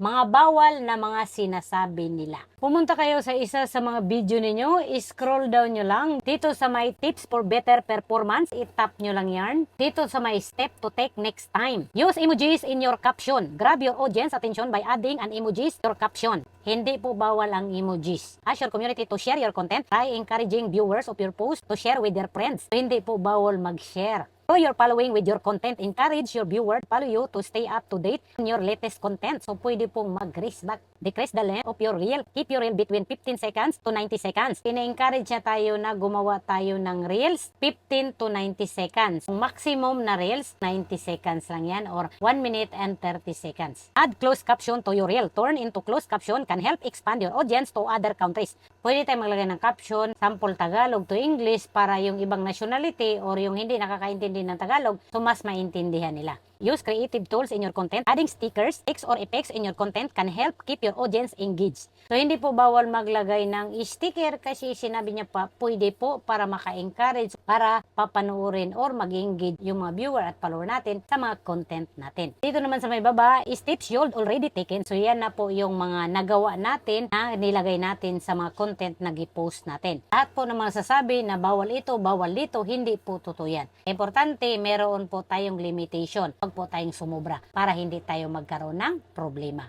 mga bawal na mga sinasabi nila. Pumunta kayo sa isa sa mga video ninyo, scroll down nyo lang. Dito sa may tips for better performance, itap nyo lang yan. Dito sa may step to take next time. Use emojis in your caption. Grab your audience attention by adding an emojis to your caption. Hindi po bawal ang emojis. Ask your community to share your content. Try encouraging viewers of your post to share with their friends. Hindi po bawal mag-share. So your following with your content. Encourage your viewer follow you to stay up to date on your latest content. So pwede pong mag-decrease the length of your reel. Keep your reel between 15 seconds to 90 seconds. Ina-encourage na tayo na gumawa tayo ng reels 15 to 90 seconds. Ang maximum na reels 90 seconds lang yan or 1 minute and 30 seconds. Add closed caption to your reel. Turn into closed caption can help expand your audience to other countries. Pwede tayo maglagay ng caption, sample Tagalog to English para yung ibang nationality or yung hindi nakakaintindi ng Tagalog, so mas maintindihan nila. Use creative tools in your content. Adding stickers, text, or effects in your content can help keep your audience engaged. So, hindi po bawal maglagay ng sticker kasi sinabi niya pa, pwede po para maka-encourage, para papanuorin or mag-engage yung mga viewer at follower natin sa mga content natin. Dito naman sa may baba, steps you've already taken. So, yan na po yung mga nagawa natin na nilagay natin sa mga content na i-post natin. Lahat po ng mga sasabi na bawal ito, bawal dito, hindi po totoo yan. Importante, meron po tayong limitation. Huwag po tayong sumobra para hindi tayo magkaroon ng problema.